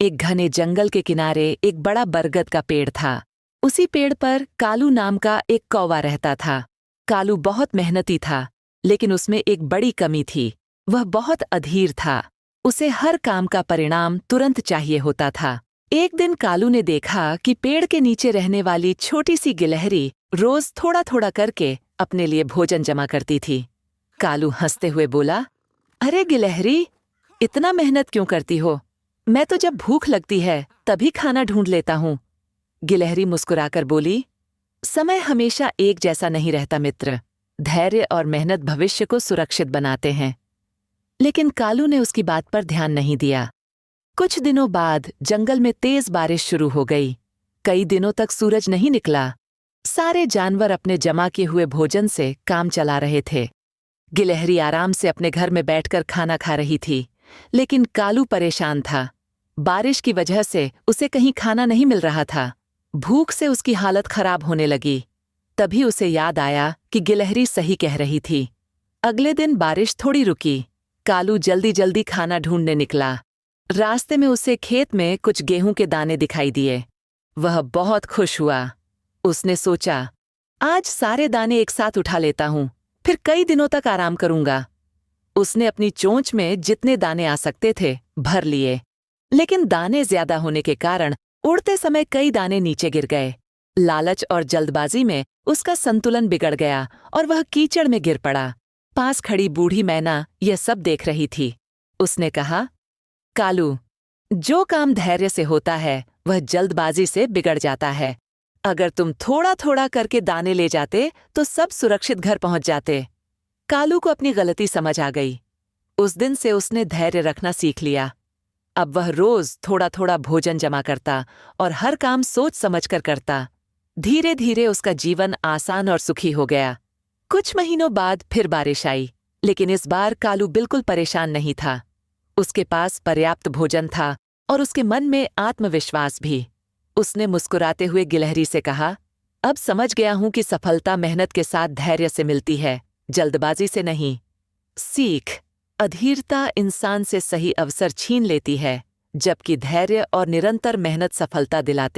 एक घने जंगल के किनारे एक बड़ा बरगद का पेड़ था। उसी पेड़ पर कालू नाम का एक कौवा रहता था। कालू बहुत मेहनती था, लेकिन उसमें एक बड़ी कमी थी। वह बहुत अधीर था। उसे हर काम का परिणाम तुरंत चाहिए होता था। एक दिन कालू ने देखा कि पेड़ के नीचे रहने वाली छोटी सी गिलहरी रोज थोड़ा थोड़ा करके अपने लिए भोजन जमा करती थी। कालू हंसते हुए बोला, अरे गिलहरी, इतना मेहनत क्यों करती हो? मैं तो जब भूख लगती है तभी खाना ढूंढ लेता हूँ। गिलहरी मुस्कुराकर बोली, समय हमेशा एक जैसा नहीं रहता मित्र। धैर्य और मेहनत भविष्य को सुरक्षित बनाते हैं। लेकिन कालू ने उसकी बात पर ध्यान नहीं दिया। कुछ दिनों बाद जंगल में तेज बारिश शुरू हो गई। कई दिनों तक सूरज नहीं निकला। सारे जानवर अपने जमा किए हुए भोजन से काम चला रहे थे। गिलहरी आराम से अपने घर में बैठकर खाना खा रही थी, लेकिन कालू परेशान था। बारिश की वजह से उसे कहीं खाना नहीं मिल रहा था। भूख से उसकी हालत खराब होने लगी। तभी उसे याद आया कि गिलहरी सही कह रही थी। अगले दिन बारिश थोड़ी रुकी। कालू जल्दी जल्दी खाना ढूंढने निकला। रास्ते में उसे खेत में कुछ गेहूं के दाने दिखाई दिए। वह बहुत खुश हुआ। उसने सोचा, आज सारे दाने एक साथ उठा लेता हूं, फिर कई दिनों तक आराम करूंगा। उसने अपनी चोंच में जितने दाने आ सकते थे भर लिए, लेकिन दाने ज्यादा होने के कारण उड़ते समय कई दाने नीचे गिर गए। लालच और जल्दबाजी में उसका संतुलन बिगड़ गया और वह कीचड़ में गिर पड़ा। पास खड़ी बूढ़ी मैना यह सब देख रही थी। उसने कहा, कालू, जो काम धैर्य से होता है वह जल्दबाजी से बिगड़ जाता है। अगर तुम थोड़ा थोड़ा करके दाने ले जाते तो सब सुरक्षित घर पहुंच जाते। कालू को अपनी गलती समझ आ गई। उस दिन से उसने धैर्य रखना सीख लिया। अब वह रोज थोड़ा थोड़ा भोजन जमा करता और हर काम सोच समझकर करता। धीरे धीरे उसका जीवन आसान और सुखी हो गया। कुछ महीनों बाद फिर बारिश आई, लेकिन इस बार कालू बिल्कुल परेशान नहीं था। उसके पास पर्याप्त भोजन था और उसके मन में आत्मविश्वास भी। उसने मुस्कुराते हुए गिलहरी से कहा, अब समझ गया हूं कि सफलता मेहनत के साथ धैर्य से मिलती है, जल्दबाजी से नहीं। सीख, अधीरता इंसान से सही अवसर छीन लेती है, जबकि धैर्य और निरंतर मेहनत सफलता दिलाते